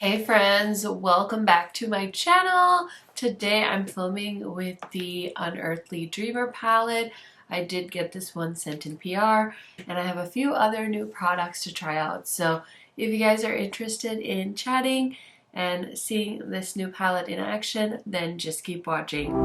Hey friends, welcome back to my channel. Today I'm filming with the Unearthly Dreamer palette. I did get this one sent in PR and I have a few other new products to try out. So if you guys are interested in chatting and seeing this new palette in action, then just keep watching.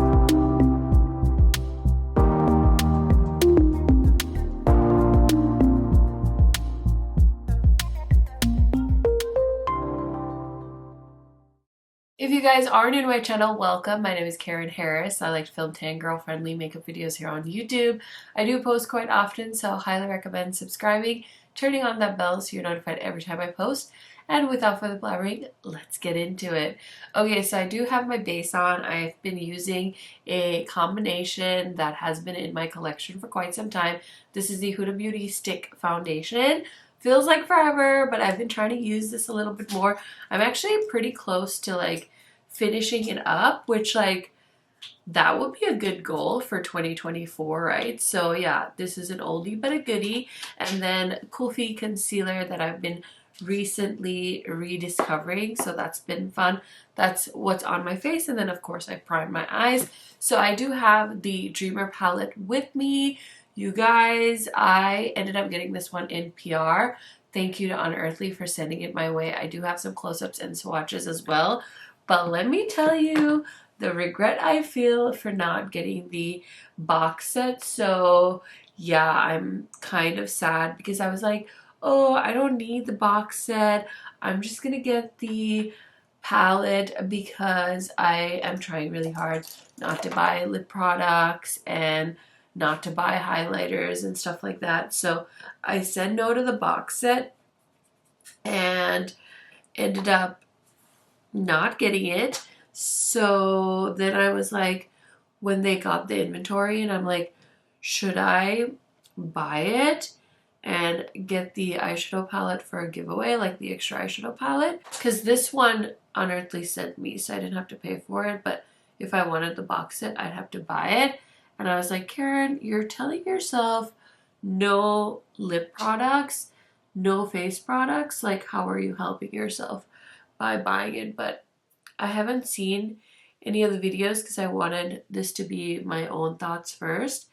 If you guys are new to my channel, welcome. My name is KARENHARRIS. I like to film tan girl friendly makeup videos here on YouTube. I do post quite often, so I highly recommend subscribing, turning on that bell so you're notified every time I post. And without further blabbering, let's get into it. Okay, so I do have my base on. I've been using a combination that has been in my collection for quite some time. This is the Huda Beauty Stick Foundation. Feels like forever, but I've been trying to use this a little bit more. I'm actually pretty close to like finishing it up, which like that would be a good goal for 2024, right? So yeah, this is an oldie but a goodie. And then Kulfi concealer that I've been recently rediscovering, so that's been fun. That's what's on my face, and then of course I prime my eyes. So I do have the Dreamer palette with me. You guys, I ended up getting this one in PR. Thank you to Unearthly for sending it my way. I do have some close-ups and swatches as well. But let me tell you the regret I feel for not getting the box set. So yeah, I'm kind of sad because I was like, oh, I don't need the box set. I'm just gonna get the palette because I am trying really hard not to buy lip products and not to buy highlighters and stuff like that. So I said no to the box set and ended up not getting it. So then I was like, when they got the inventory, and I'm like, should I buy it and get the eyeshadow palette for a giveaway, like the extra eyeshadow palette? Because this one Unearthly sent me, so I didn't have to pay for it, but if I wanted the box set, I'd have to buy it. And I was like, Karen, you're telling yourself no lip products, no face products. Like, how are you helping yourself by buying it? But I haven't seen any of the videos because I wanted this to be my own thoughts first.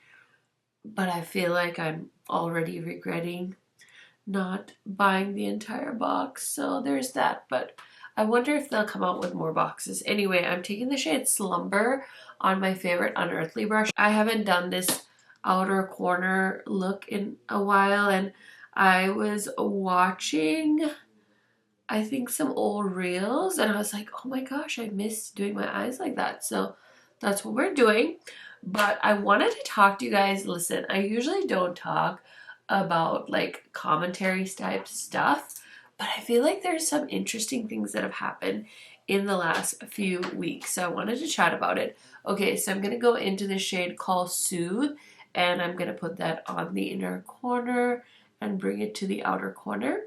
But I feel like I'm already regretting not buying the entire box. So there's that. But I wonder if they'll come out with more boxes. Anyway, I'm taking the shade Slumber on my favorite Unearthly brush. I haven't done this outer corner look in a while, and I was watching, I think, some old reels, and I was like, oh my gosh, I miss doing my eyes like that. So that's what we're doing. But I wanted to talk to you guys. Listen, I usually don't talk about like commentary type stuff, but I feel like there's some interesting things that have happened in the last few weeks, so I wanted to chat about it. Okay, so I'm going to go into the shade called Soothe, and I'm going to put that on the inner corner and bring it to the outer corner.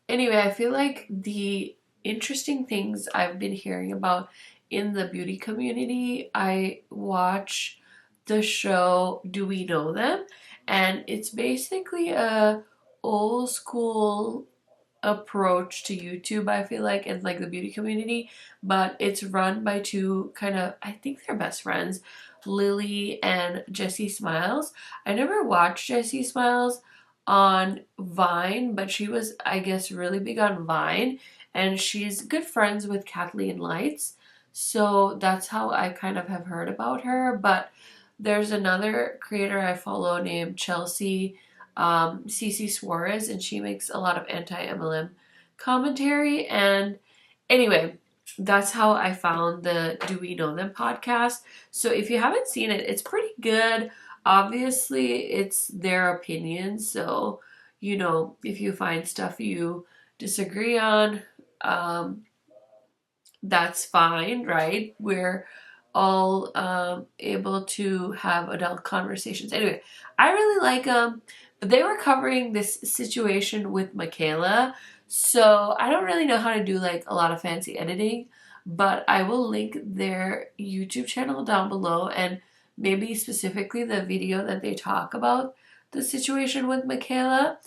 Anyway, I feel like the interesting things I've been hearing about in the beauty community, I watch the show Do We Know Them? And it's basically a old school approach to YouTube, I feel like, and like the beauty community, but it's run by two kind of, I think they're best friends, Lily and Jessie Smiles. I never watched Jessie Smiles on Vine, but she was, I guess, really big on Vine, and she's good friends with Kathleen Lights, so that's how I kind of have heard about her. But there's another creator I follow named Chelsea CC Suarez, and she makes a lot of anti-MLM commentary. And anyway, that's how I found the Do We Know Them podcast. So if you haven't seen it, it's pretty good. Obviously, it's their opinion, so you know, if you find stuff you disagree on, that's fine, right? We're all able to have adult conversations. Anyway, I really like them. But they were covering this situation with Michaela, so I don't really know how to do like a lot of fancy editing, but I will link their YouTube channel down below, and maybe specifically the video that they talk about the situation with Michaela.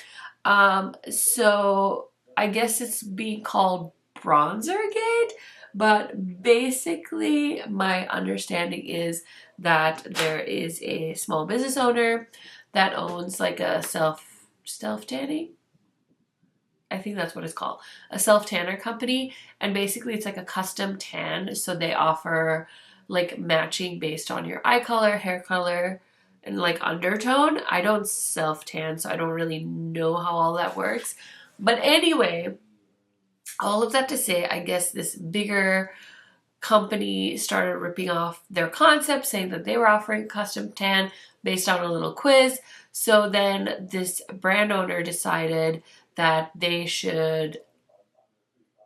So I guess it's being called Bronzergate, but basically my understanding is that there is a small business owner that owns like a self-tanning. I think that's what it's called, a self-tanner company, and basically it's like a custom tan, so they offer like matching based on your eye color, hair color, and like undertone. I don't self-tan, so I don't really know how all that works. But anyway, all of that to say, I guess this bigger company started ripping off their concept, saying that they were offering custom tan based on a little quiz. So then this brand owner decided that they should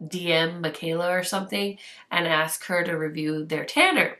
DM Michaela or something and ask her to review their tanner.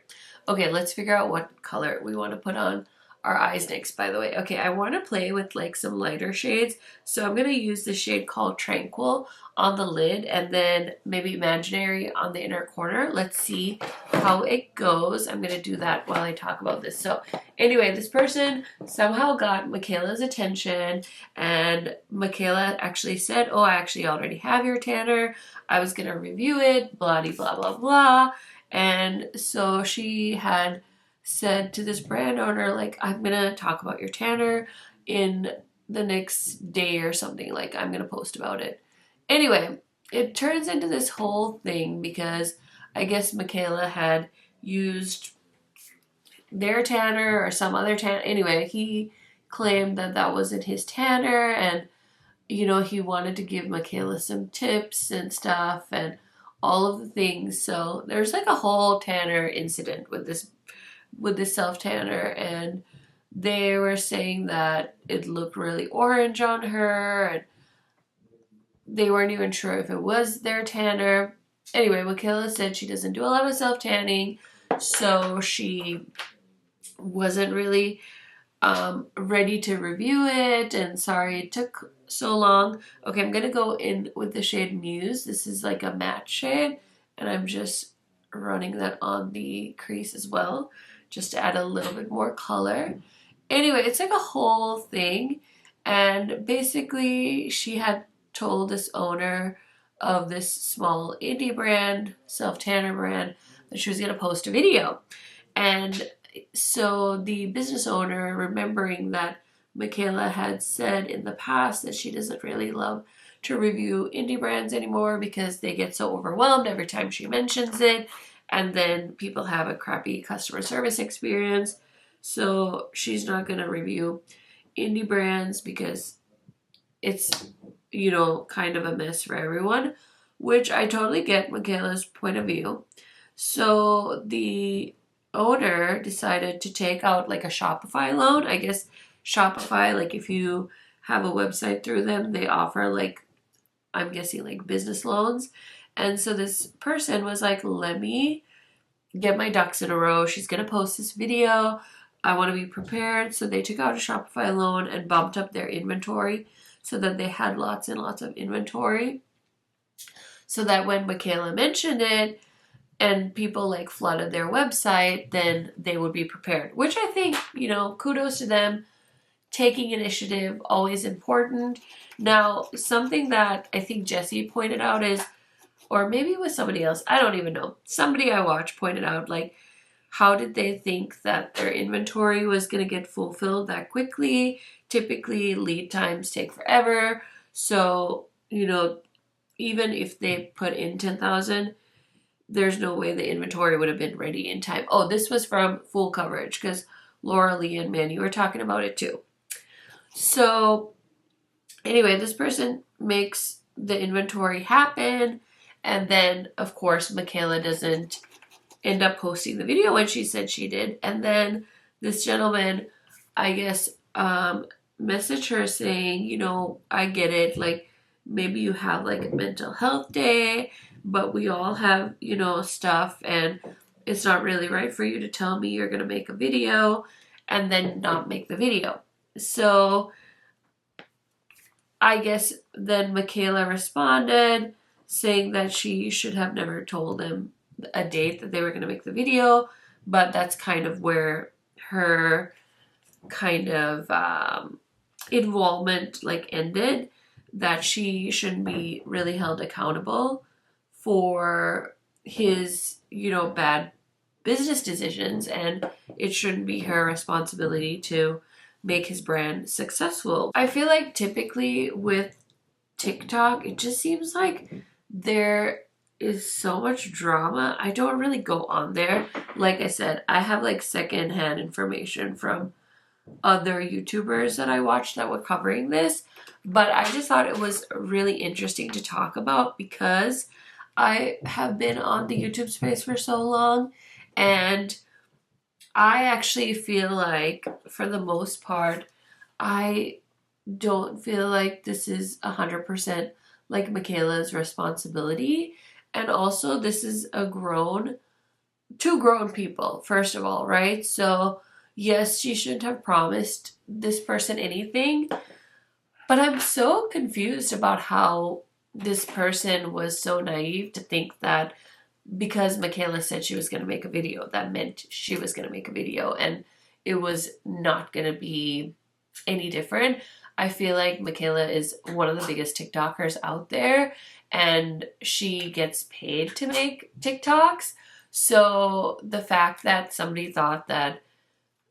Okay, let's figure out what color we want to put on our eyes next, by the way. Okay, I want to play with like some lighter shades. So I'm going to use the shade called Tranquil on the lid and then maybe Imaginary on the inner corner. Let's see how it goes. I'm going to do that while I talk about this. So anyway, this person somehow got Michaela's attention, and Michaela actually said, oh, I actually already have your tanner. I was going to review it, blah, blah, blah, blah. And so she had said to this brand owner, like, I'm gonna talk about your tanner in the next day or something, like I'm gonna post about it. Anyway, it turns into this whole thing because I guess Michaela had used their tanner or some other tanner. Anyway, he claimed that that wasn't his tanner, and you know, he wanted to give Michaela some tips and stuff and all of the things. So there's like a whole tanner incident with this self tanner, and they were saying that it looked really orange on her, and they weren't even sure if it was their tanner. Anyway, Michaela said she doesn't do a lot of self tanning, so she wasn't really ready to review it, and sorry it took so long. Okay, I'm gonna go in with the shade Muse. This is like a matte shade, and I'm just running that on the crease as well, just to add a little bit more color. Anyway, it's like a whole thing, and basically she had told this owner of this small indie brand, self-tanner brand, that she was going to post a video. And so the business owner, remembering that Michaela had said in the past that she doesn't really love to review indie brands anymore because they get so overwhelmed every time she mentions it, and then people have a crappy customer service experience. So she's not going to review indie brands because it's, you know, kind of a mess for everyone, which I totally get Michaela's point of view. So the owner decided to take out like a Shopify loan. I guess Shopify, like if you have a website through them, they offer like, I'm guessing like business loans. And so this person was like, let me get my ducks in a row. She's going to post this video. I want to be prepared. So they took out a Shopify loan and bumped up their inventory so that they had lots and lots of inventory. So that when Michaela mentioned it and people like flooded their website, then they would be prepared. Which I think, you know, kudos to them. Taking initiative, always important. Now, something that I think Jessie pointed out is, or maybe it was somebody else, I don't even know. Somebody I watched pointed out, like, how did they think that their inventory was going to get fulfilled that quickly? Typically, lead times take forever. So, you know, even if they put in 10,000, there's no way the inventory would have been ready in time. Oh, this was from Full Coverage because Laura Lee and Manny were talking about it too. So anyway, this person makes the inventory happen, and then of course Michaela doesn't end up posting the video when she said she did. And then this gentleman, I guess, messaged her saying, you know, I get it, like maybe you have like a mental health day, but we all have, you know, stuff, and it's not really right for you to tell me you're gonna make a video and then not make the video. So I guess then Michaela responded saying that she should have never told him a date that they were going to make the video, but that's kind of where her kind of involvement like ended, that she shouldn't be really held accountable for his, bad business decisions, and it shouldn't be her responsibility to make his brand successful. I feel like typically with TikTok, it just seems like there is so much drama. I don't really go on there. Like I said, I have like secondhand information from other YouTubers that I watched that were covering this, but I just thought it was really interesting to talk about because I have been on the YouTube space for so long, and I actually feel like for the most part I don't feel like this is 100% like Michaela's responsibility. And also this is two grown people, first of all, right? So yes, she shouldn't have promised this person anything, but I'm so confused about how this person was so naive to think that because Michaela said she was going to make a video, that meant she was going to make a video and it was not going to be any different. I feel like Michaela is one of the biggest TikTokers out there, and she gets paid to make TikToks. So the fact that somebody thought that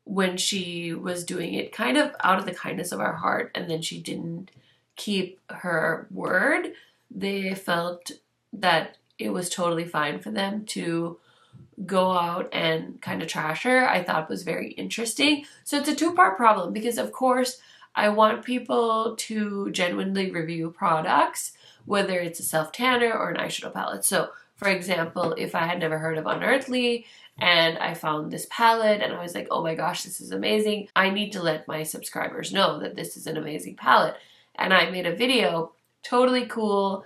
when she was doing it kind of out of the kindness of her heart and then she didn't keep her word, they felt that it was totally fine for them to go out and kind of trash her, I thought was very interesting. So it's a two-part problem because, of course, I want people to genuinely review products, whether it's a self-tanner or an eyeshadow palette. So, for example, if I had never heard of Unearthly and I found this palette and I was like, oh my gosh, this is amazing, I need to let my subscribers know that this is an amazing palette. And I made a video, totally cool,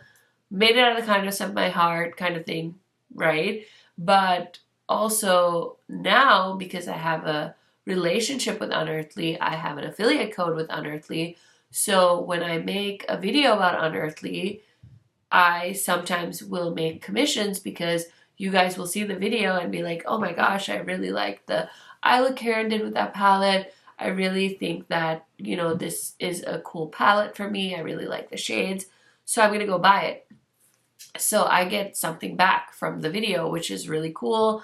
made it out of the kindness of my heart kind of thing, right? But also now, because I have a relationship with Unearthly, I have an affiliate code with Unearthly. So when I make a video about Unearthly, I sometimes will make commissions because you guys will see the video and be like, oh my gosh, I really like the eye look Karen did with that palette. I really think that, this is a cool palette for me. I really like the shades. So I'm going to go buy it. So I get something back from the video, which is really cool.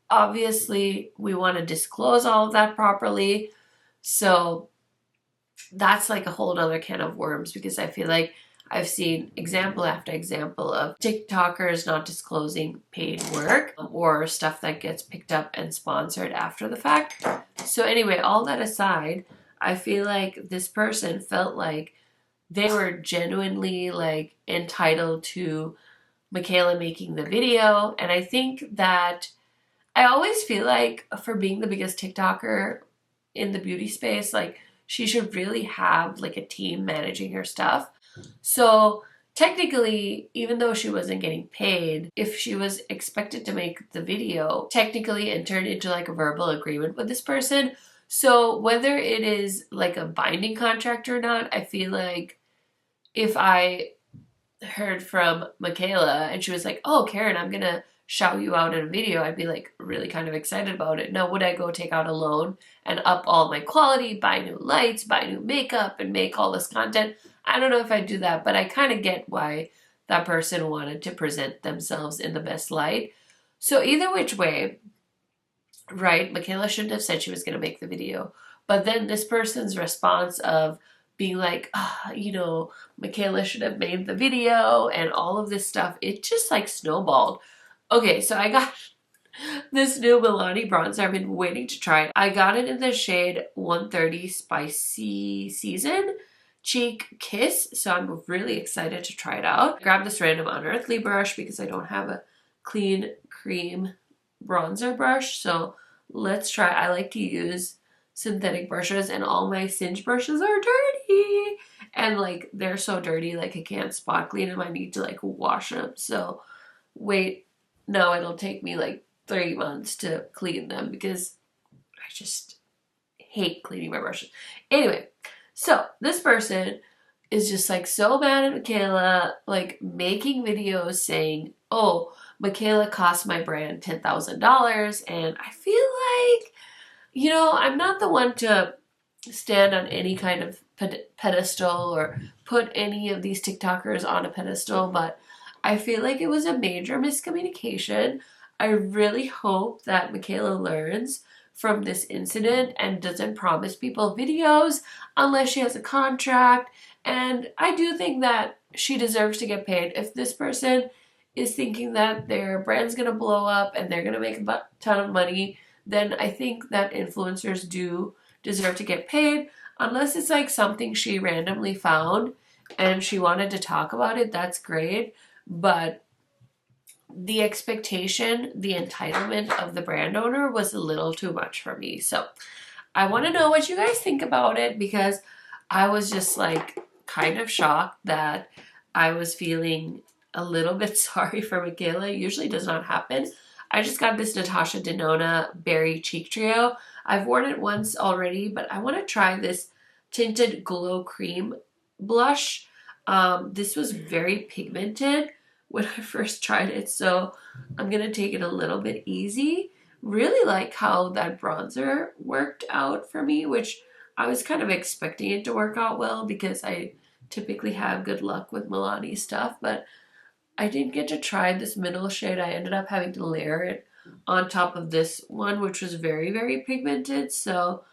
Obviously, we want to disclose all of that properly. So that's like a whole other can of worms because I feel like I've seen example after example of TikTokers not disclosing paid work or stuff that gets picked up and sponsored after the fact. So anyway, all that aside, I feel like this person felt like they were genuinely like entitled to Michaela making the video. And I think that I always feel like for being the biggest TikToker in the beauty space, like she should really have like a team managing her stuff. So technically, even though she wasn't getting paid, if she was expected to make the video, technically entered into like a verbal agreement with this person. So whether it is like a binding contract or not, I feel like if I heard from Michaela and she was like, oh, Karen, I'm going to shout you out in a video, I'd be like really kind of excited about it. Now, would I go take out a loan and up all my quality, buy new lights, buy new makeup, and make all this content? I don't know if I'd do that, but I kind of get why that person wanted to present themselves in the best light. So either which way, right, Michaela shouldn't have said she was going to make the video. But then this person's response of being like, Michaela should have made the video and all of this stuff, it just like snowballed. Okay, so I got this new Milani bronzer. I've been waiting to try it. I got it in the shade 130 Spicy Season Cheek Kiss, so I'm really excited to try it out. I grabbed this random Unearthly brush because I don't have a clean cream bronzer brush, so let's try. I like to use synthetic brushes and all my Singe brushes are dirty and like they're so dirty like I can't spot clean them. I need to like wash them. So wait, no, it'll take me like 3 months to clean them because I just hate cleaning my brushes. Anyway, so this person is just like so mad at Michaela, like making videos saying, oh, Michaela cost my brand $10,000. And I feel like, I'm not the one to stand on any kind of pedestal or put any of these TikTokers on a pedestal, but I feel like it was a major miscommunication. I really hope that Michaela learns from this incident and doesn't promise people videos unless she has a contract. And I do think that she deserves to get paid. If this person is thinking that their brand's gonna blow up and they're gonna make a ton of money, then I think that influencers do deserve to get paid. Unless it's like something she randomly found and she wanted to talk about it, that's great. But the expectation, the entitlement of the brand owner was a little too much for me. So I want to know what you guys think about it, because I was just like kind of shocked that I was feeling a little bit sorry for Michaela. It usually does not happen. I just got this Natasha Denona Berry Cheek Trio. I've worn it once already, but I want to try this Tinted Glow Cream blush. This was very pigmented when I first tried it, so I'm going to take it a little bit easy. Really like how that bronzer worked out for me, which I was kind of expecting it to work out well because I typically have good luck with Milani stuff, but I didn't get to try this middle shade. I ended up having to layer it on top of this one, which was very, very pigmented, so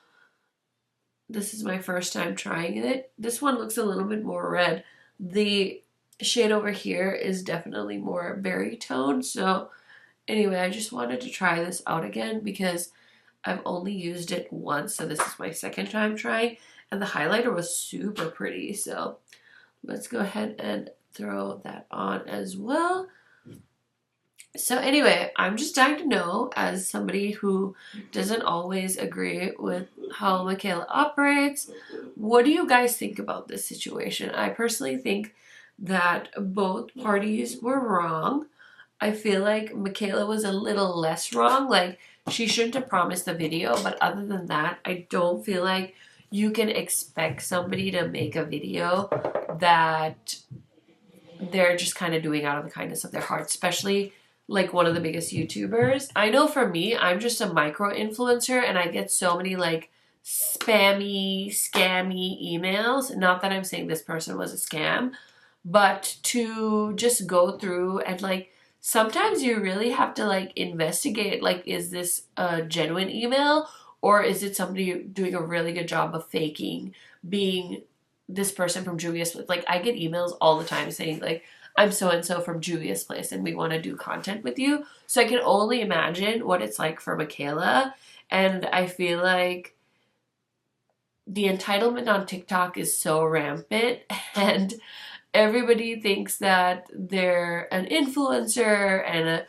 this is my first time trying it. This one looks a little bit more red. The shade over here is definitely more berry tone. So anyway, I just wanted to try this out again because I've only used it once. So this is my second time trying. And the highlighter was super pretty. So let's go ahead and throw that on as well. So anyway, I'm just dying to know, as somebody who doesn't always agree with how Michaela operates, what do you guys think about this situation? I personally think that both parties were wrong. I feel like Michaela was a little less wrong. Like, she shouldn't have promised the video, but other than that, I don't feel like you can expect somebody to make a video that they're just kind of doing out of the kindness of their heart, especially like one of the biggest YouTubers. I know for me, I'm just a micro influencer and I get so many like spammy, scammy emails. Not that I'm saying this person was a scam, but to just go through and like, sometimes you really have to like investigate, like, is this a genuine email or is it somebody doing a really good job of faking being this person from Julia's? Like, I get emails all the time saying like, I'm so-and-so from Julia's Place and we want to do content with you. So I can only imagine what it's like for Michaela. And I feel like the entitlement on TikTok is so rampant and everybody thinks that they're an influencer and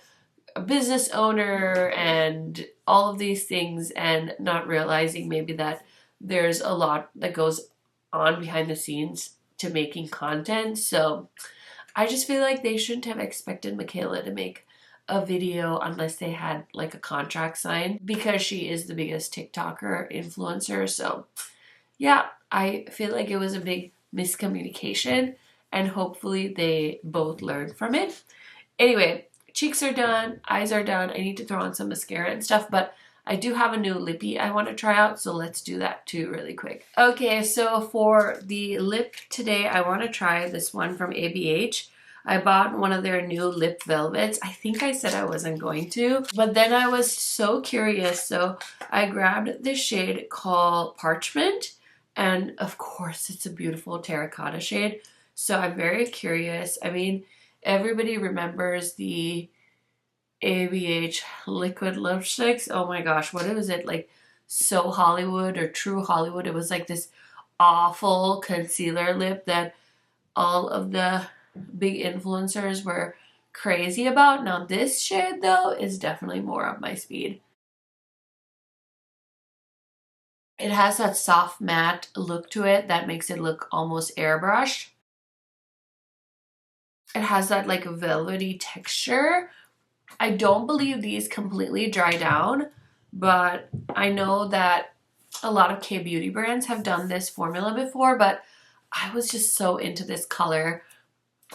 a business owner and all of these things, and not realizing maybe that there's a lot that goes on behind the scenes to making content. So I just feel like they shouldn't have expected Michaela to make a video unless they had like a contract signed, because she is the biggest TikToker influencer. So yeah, I feel like it was a big miscommunication and hopefully they both learned from it. Anyway, cheeks are done, eyes are done. I need to throw on some mascara and stuff, but I do have a new lippy I want to try out, so let's do that too really quick. Okay, so for the lip today, I want to try this one from ABH. I bought one of their new lip velvets. I think I said I wasn't going to, but then I was so curious, so I grabbed this shade called Parchment, and of course it's a beautiful terracotta shade, so I'm very curious. I mean, everybody remembers the ABH liquid lipsticks. Oh my gosh, what was it, like So Hollywood or True Hollywood? It was like this awful concealer lip that all of the big influencers were crazy about. Now this shade though is definitely more up my speed. It has that soft matte look to it that makes it look almost airbrushed. It has that like velvety texture. I don't believe these completely dry down, but I know that a lot of K-beauty brands have done this formula before, but I was just so into this color,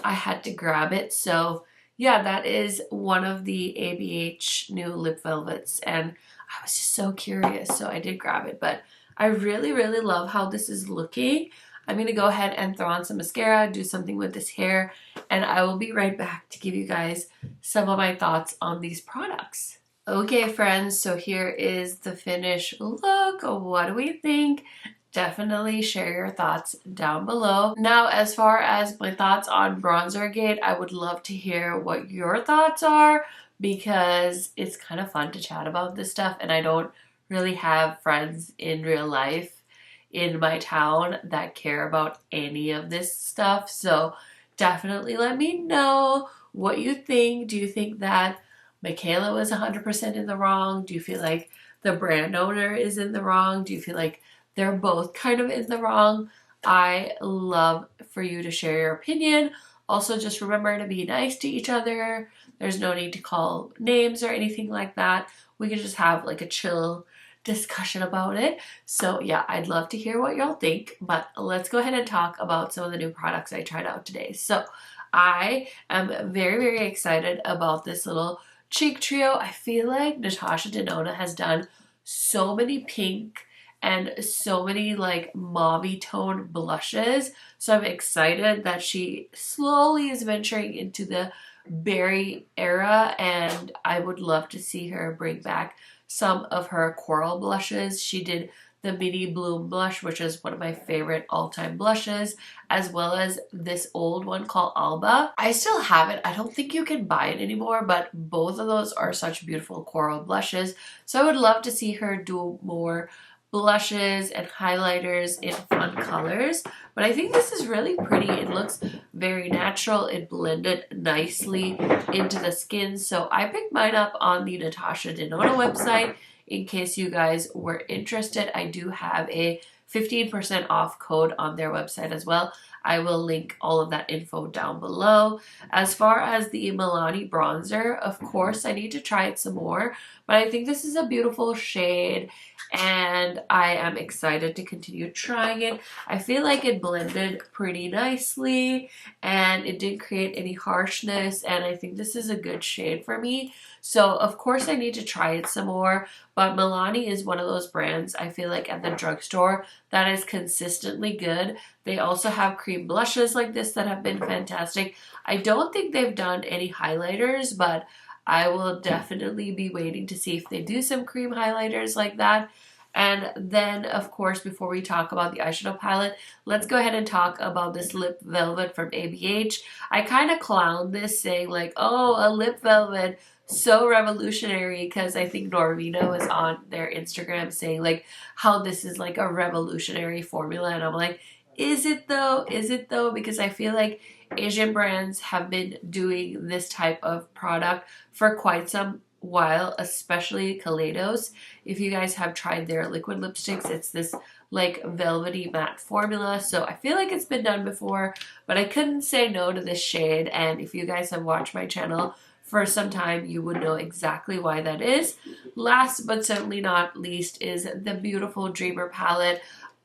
I had to grab it. So yeah, that is one of the ABH new lip velvets, and I was just so curious, so I did grab it. But I really, really love how this is looking. I'm going to go ahead and throw on some mascara, do something with this hair, and I will be right back to give you guys some of my thoughts on these products. Okay friends, so here is the finished look. What do we think? Definitely share your thoughts down below. Now, as far as my thoughts on Bronzergate, I would love to hear what your thoughts are because it's kind of fun to chat about this stuff, and I don't really have friends in real life in my town that care about any of this stuff. So definitely let me know what you think. Do you think that Michaela was 100% in the wrong? Do you feel like the brand owner is in the wrong? Do you feel like they're both kind of in the wrong? I love for you to share your opinion. Also, just remember to be nice to each other. There's no need to call names or anything like that. We can just have like a chill discussion about it. So yeah, I'd love to hear what y'all think, but let's go ahead and talk about some of the new products I tried out today. So I am very, very excited about this little cheek trio. I feel like Natasha Denona has done so many pink and so many like mauve tone blushes. So I'm excited that she slowly is venturing into the berry era, and I would love to see her bring back some of her coral blushes. She did the Mini Bloom blush, which is one of my favorite all-time blushes, as well as this old one called Alba. I still have it. I don't think you can buy it anymore, but both of those are such beautiful coral blushes. So I would love to see her do more blushes and highlighters in fun colors, but I think this is really pretty. It looks very natural. It blended nicely into the skin, so I picked mine up on the Natasha Denona website. In case you guys were interested, I do have a 15% off code on their website as well. I will link all of that info down below. As far as the Milani bronzer, of course, I need to try it some more, but I think this is a beautiful shade and I am excited to continue trying it. I feel like it blended pretty nicely and it didn't create any harshness, and I think this is a good shade for me. So of course I need to try it some more, but Milani is one of those brands I feel like at the drugstore that is consistently good. They also have cream blushes like this that have been fantastic. I don't think they've done any highlighters, but I will definitely be waiting to see if they do some cream highlighters like that. And then, of course, before we talk about the eyeshadow palette, let's go ahead and talk about this lip velvet from ABH. I kind of clowned this saying like, oh, a lip velvet, so revolutionary, because I think Norvina was on their Instagram saying like how this is like a revolutionary formula, and I'm like, is it though? Is it though? Because I feel like Asian brands have been doing this type of product for quite some while, especially Kaleidos. If you guys have tried their liquid lipsticks, it's this like velvety matte formula, so I feel like it's been done before, but I couldn't say no to this shade. And if you guys have watched my channel for some time, you would know exactly why that is. Last but certainly not least is the beautiful Dreamer palette.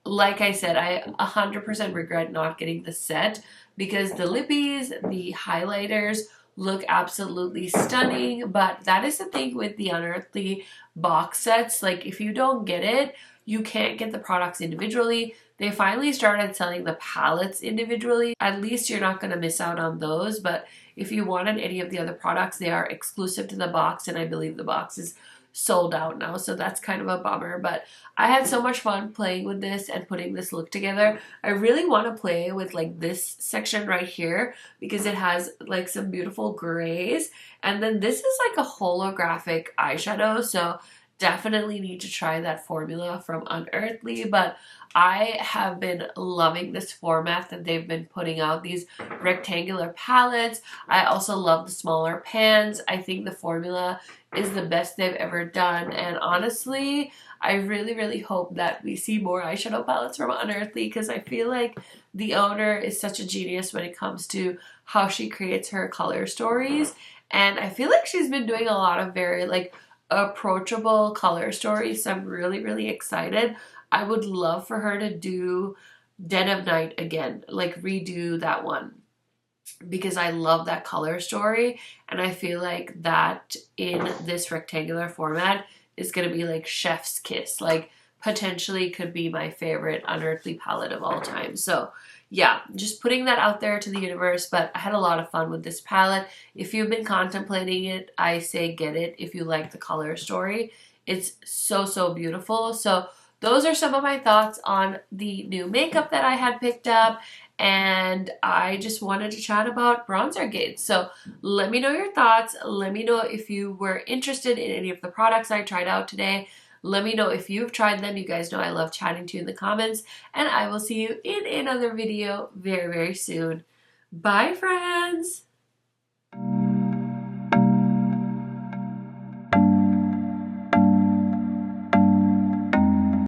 Like I said, I 100% regret not getting the set because the lippies, the highlighters look absolutely stunning, but that is the thing with the Unearthly box sets. Like if you don't get it, you can't get the products individually. They finally started selling the palettes individually. At least you're not going to miss out on those, but if you wanted any of the other products, they are exclusive to the box, and I believe the box is sold out now, so that's kind of a bummer. But I had so much fun playing with this and putting this look together. I really want to play with like this section right here because it has like some beautiful grays, and then this is like a holographic eyeshadow, so definitely need to try that formula from Unearthly. But I have been loving this format that they've been putting out, these rectangular palettes. I also love the smaller pans. I think the formula is the best they've ever done, and honestly, I really, really hope that we see more eyeshadow palettes from Unearthly because I feel like the owner is such a genius when it comes to how she creates her color stories, and I feel like she's been doing a lot of very like approachable color stories, so I'm really, really excited. I would love for her to do Dead of Night again, like redo that one, because I love that color story, and I feel like that in this rectangular format is going to be like chef's kiss. Like potentially could be my favorite Unearthly palette of all time. So yeah, just putting that out there to the universe, but I had a lot of fun with this palette. If you've been contemplating it, I say get it if you like the color story. It's so, so beautiful. So those are some of my thoughts on the new makeup that I had picked up, and I just wanted to chat about Bronzergate. So let me know your thoughts. Let me know if you were interested in any of the products I tried out today. Let me know if you've tried them. You guys know I love chatting to you in the comments, and I will see you in another video very, very soon. Bye, friends!